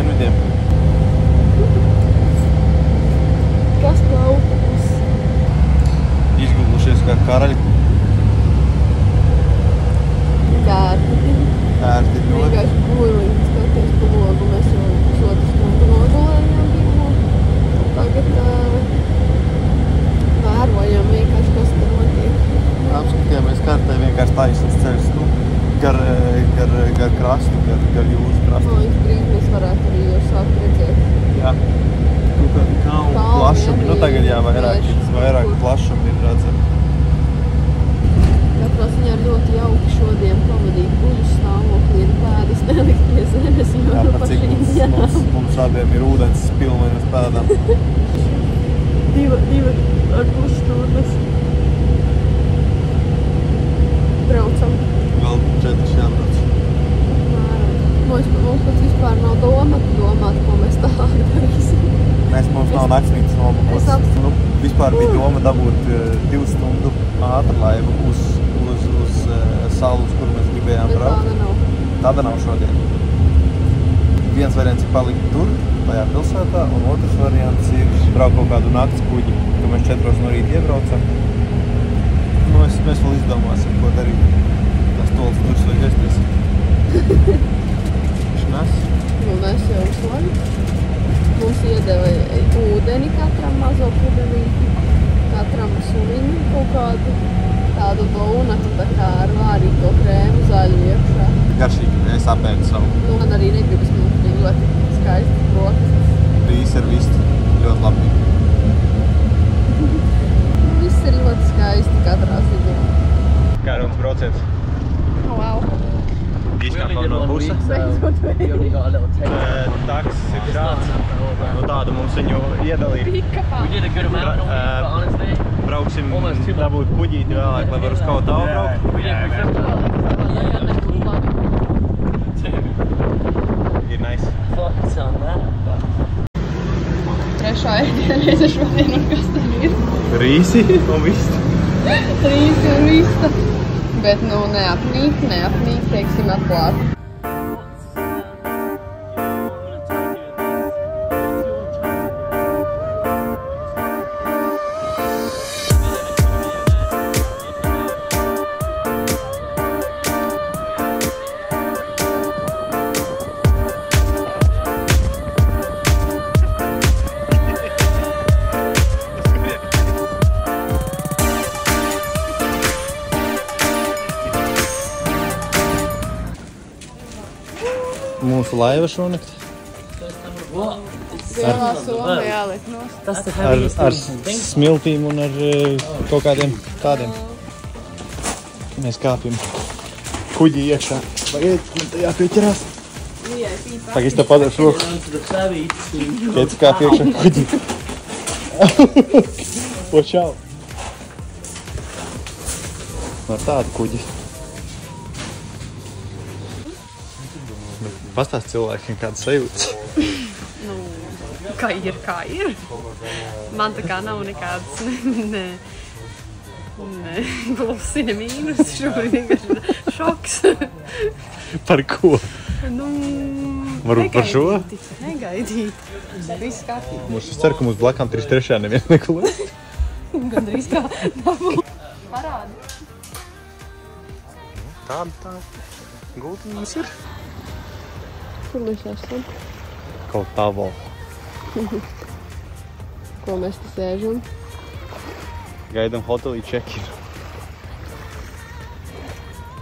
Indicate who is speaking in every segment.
Speaker 1: dienvidiem.
Speaker 2: Kas pa autobusu?
Speaker 1: Izgulušies kā karaļi.
Speaker 2: Ērti.
Speaker 1: Ērti ļoti.
Speaker 2: Vienkārši burvīgi skaties pa logu. Mēs jau pusotru stundu nogulējām pirmo. Tagad vērojam vienkārši, kas te notiek.
Speaker 1: Apskatījāmies kartē vienkārši taisnās ceļus. Gar krastu, gar jūras krastu.
Speaker 2: Es brīd mēs varētu arī jau sākt redzēt.
Speaker 1: Jā. Nav plašumi. Nu tagad jā, vairāk plašumi ir redzami.
Speaker 2: Katrā ziņā ir ļoti jauki šodien pavadīt guļu stāvoklī un pēdas nelikt pie zemes, jo
Speaker 1: Jā, pat cik mums abiem ir ūdens pilni uz pēdām.
Speaker 2: Divi ar pus stundas. Braucam.
Speaker 1: Vēl 4 jābrauc.
Speaker 2: Mums pat vispār nav domāt, ko mēs tādu darīsim.
Speaker 1: Mums nav naktsnīcas nobukots. Vispār bija doma dabūt 2 stundu ātrlaivu uz salu, uz kuru mēs gribējām braukt. Tāda nav šodien. Viens variants ir palikt tur, tajā pilsētā, un otrs variants ir braukt kaut kādu nakts kuģi, ka mēs 4 no rīta iebraucam. Mēs vēl izdomāsim, ko darīt. Tas tols durs vai gesties. Nes?
Speaker 2: Nes jau uz labi. Mums iedeva ūdeni katram, mazo pudelīti, katram suliņu kaut kādu tādu donatu, tā kā ar vārīto krēmu zaļu iekšā.
Speaker 1: Garšīgi, es apēdu savu.
Speaker 2: Man arī negribas, mums bija ļoti skaisti brokastis.
Speaker 1: Viss ir viss ļoti labi.
Speaker 2: Viss ir ļoti skaisti katrā ziņā.
Speaker 1: Kā runas brauciens?
Speaker 2: Wow.
Speaker 1: Izkāpām no busa. Taks ir šāds. Nu tādu mums viņu iedalīja. Brauksim dabūt kuģīti vēlāk, lai var uz kaut tālu braukt. Ir nice.
Speaker 2: Trešā ēdienreize šodien, un kas tad ir?
Speaker 1: Rīsi un vista.
Speaker 2: Rīsi un vista. Bet, nu, neapnīt, teiksim, atklāt.
Speaker 1: Mūsu laiva šonakt.
Speaker 2: Lielā soma jāliek nost.
Speaker 1: Ar smiltīm un ar kaut kādiem tādiem. Mēs kāpjam kuģi iekšā. Pagaidiet, man te jāpieķerās. Pagaidiet, tev padaršu roku. Pēc kāp iekšā kuģi. Watch out. Ar tādu kuģi. Pastāst cilvēkiem, kādas sajūtas.
Speaker 2: Nu, kā ir. Man tā kā nav nekādas plusi, ne mīnus. Šobrīd vienkārši šoks.
Speaker 1: Par ko?
Speaker 2: Nu,
Speaker 1: Varbūt par šo?
Speaker 2: Negaidīt. Viss kārtīgi.
Speaker 1: Es ceru, ka mums blakām 3/3 neviens nekulē.
Speaker 2: Gandrīz kā dabu. Parādi.
Speaker 1: Tāda gulta mums ir.
Speaker 2: Kur mēs esam?
Speaker 1: Kaut tā vēl.
Speaker 2: Ko mēs te sēžam?
Speaker 1: Gaidām hotelī check-in.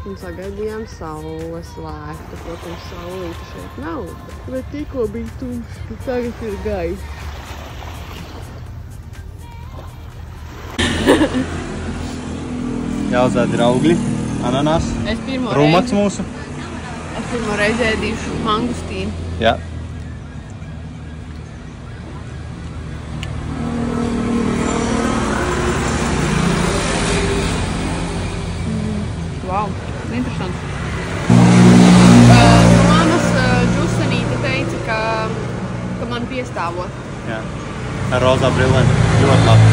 Speaker 2: Un sagaidījām saules lēktu. Protams, saulīte šeit nav. Bet tikko bija tumšs, tagad ir gaisa.
Speaker 1: Jāuzēd ir augļi, ananās, rūmaks mūsu.
Speaker 2: Es pirmo reizi ēdīšu mangustīnu.
Speaker 1: Jā.
Speaker 2: Wow, interesanti. Mammas džusenīte teica, ka man piestāvot.
Speaker 1: Jā. Ar rozā brillēm. Ļoti labi.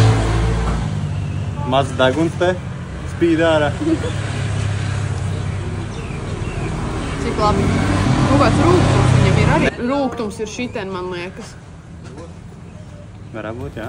Speaker 1: Mazs deguns te spīd ārā.
Speaker 2: Cik labi. Kaut kāds rūkums viņam ir. ir arī rūgtums ir šitien, man liekas.
Speaker 1: Varētu būt, jā.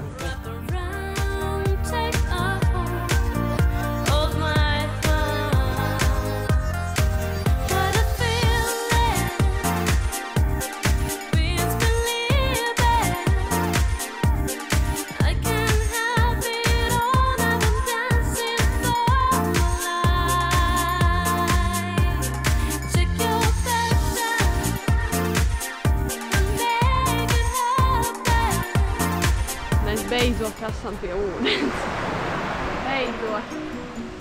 Speaker 2: Beidzot esam pie ūdens. Beidzot.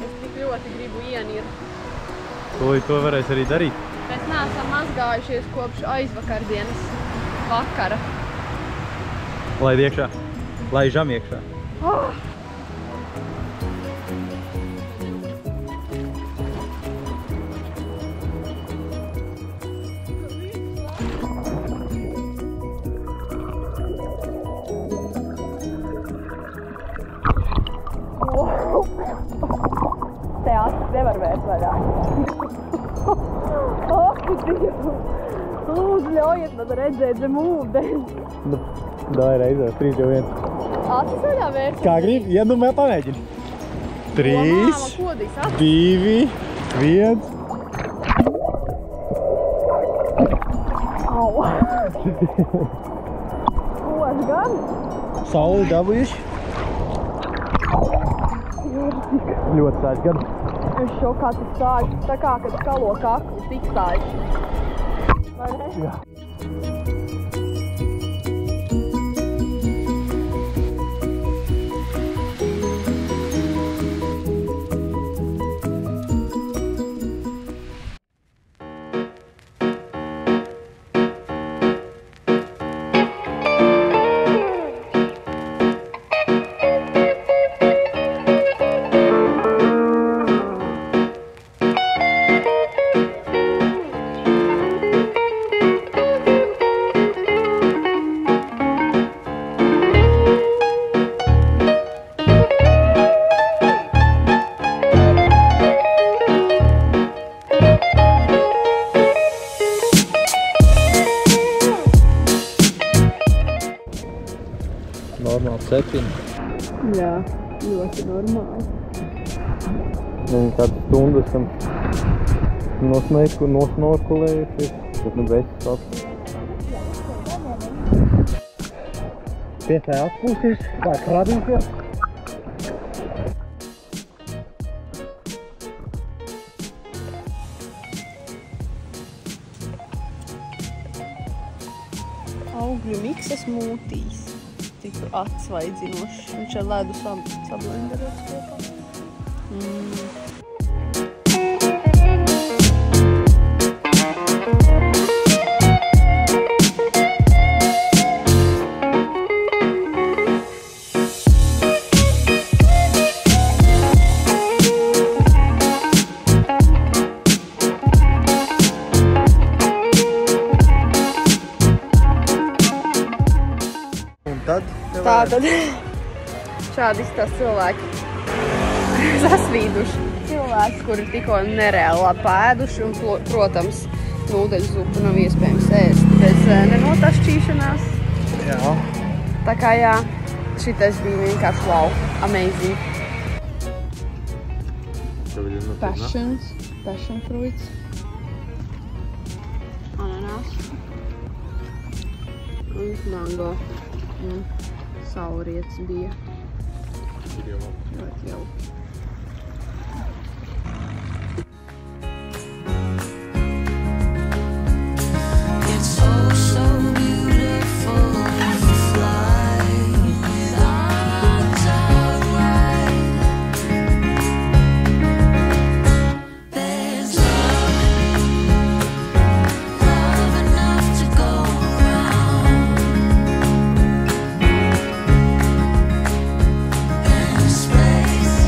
Speaker 2: Es tik ļoti gribu ienirt.
Speaker 1: To varēs arī darīt.
Speaker 2: Mēs neesam mazgājušies kopš aizvakardienas vakara.
Speaker 1: Laid iekšā. Laižam iekšā.
Speaker 2: Oh! Te acis nevar vērt vaļā. Ak, Dievu! Lūdzu, ļaujiet man redzēt zem ūdens.
Speaker 1: Dāj reizē, 3, 2, 1.
Speaker 2: Acis vaļā vērt?
Speaker 1: Kā grib? Ja nu mēs pamēģini. 3, 2, 1.
Speaker 2: Au! Kož gan?
Speaker 1: Sauli dabūjuši. Ļoti sāļ gan.
Speaker 2: Es šokā tik sāļ. Tā kā, kad skalo kaklu, tik sāļ. Vai ne?
Speaker 1: Jā. Normāli septiņi.
Speaker 2: Jā, ļoti normāli.
Speaker 1: Nezinu, kādas stundas tam nosnorkulējušies, tad nu bezs tāds. Pie tā atpūsties, tā kradīties.
Speaker 2: Augļu miksa smūtīs. Tik atsvaidzinošs. Viņš ar ledu sablenderots kopā. Tātad šādi izstās cilvēki sasvīduši. Cilvēki, kuri tikko nereāli labi pēduši un, protams, nūdeļu zupu nav iespējams ēst bez nenotašķīšanās.
Speaker 1: Jā.
Speaker 2: Tā kā jā, šitais bija vienkārši wow, amazing. Passion fruits. Ananas. Un mango. Un sauriets bija. Ļoti jauki.
Speaker 3: Space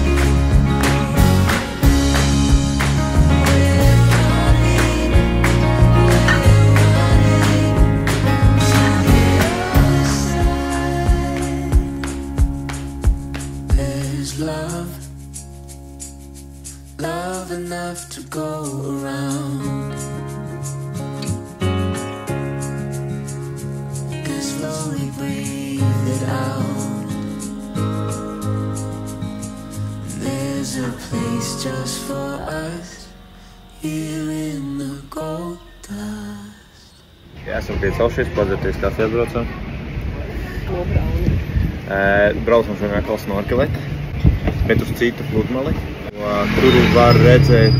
Speaker 3: for us here in the gold dust.
Speaker 1: Esam piecaušies, padzerties kafiju braucam.
Speaker 2: Nobrauni.
Speaker 1: Braucam šodien atkal snorkelēt, bet uz citu pludmali. Tur var redzēt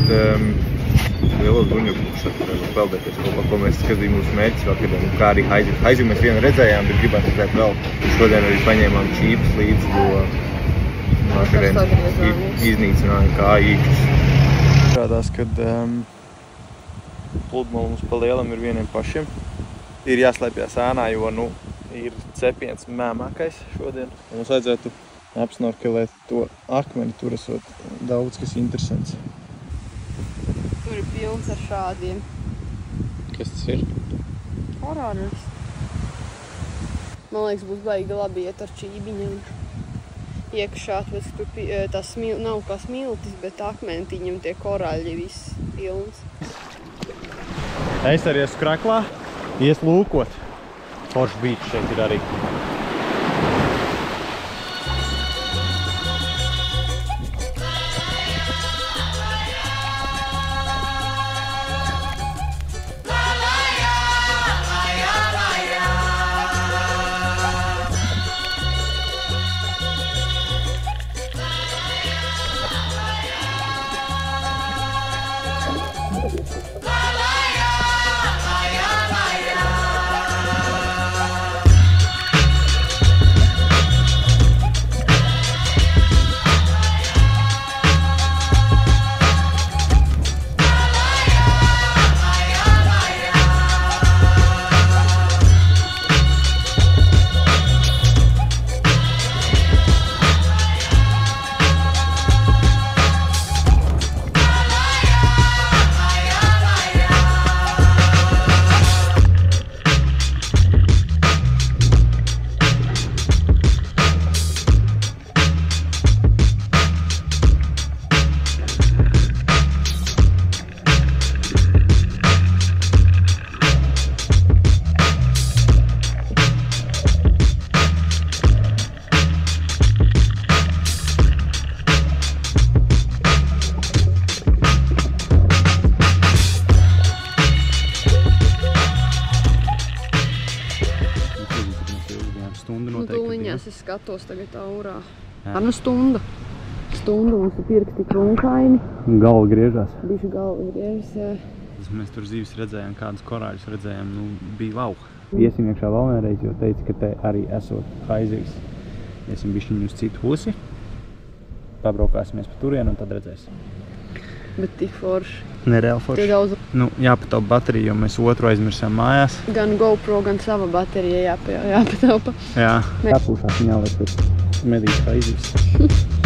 Speaker 1: lielos bruņugus, kur peldēties kopā, ko mēs skatījām mūsu mērķis vakariem, kā arī haizivu. Haizivu mēs vienu redzējām, bet gribētu redzēt vēl. Šodien arī paņēmām čīpus līdzi, jo vakariem iznīcināja kā īkšķis. Rādās, kad pludmali mums pa lielam ir vieniem pašiem. Ir jāslēpjas ēnā, jo ir cepiens mēmākais šodien. Mums vajadzētu apsnorkelēt to akmeni, tur esot daudz kas interesants.
Speaker 2: Tur ir pilns ar šādiem.
Speaker 1: Kas tas ir?
Speaker 2: Orānus. Man liekas, būs baigi labi iet ar čībiņiem. Iekšā, bet tur tas nav kā smiltis, bet akmentiņam tie korāļi viss pilns.
Speaker 1: Es arī esmu Kraklā, ies lūkot. Foršs beach šeit ir arī.
Speaker 2: Tūliņās es skatos tagad aurā. Stunda. Stunda mums ir pirksti krunkaini.
Speaker 1: Galva griežās.
Speaker 2: Bišķi galva griežas, jā.
Speaker 1: Mēs tur zīves redzējām, kādas korāļus redzējām, bija lauka. Iesim iekšā vēl vienreiz, jo teica, ka te arī esot haizivis. Iesim bišķiņu uz citu pusi. Pabraukāsimies pa turienu un tad redzēsim.
Speaker 2: Bet tik forši.
Speaker 1: Nereāli forši. Jāpataupa baterija, jo mēs otru aizmirsām mājās.
Speaker 2: Gan GoPro, gan sava baterija jāpataupa.
Speaker 1: Jā. Jāpūšās viņā, lai tur medīs haizivis.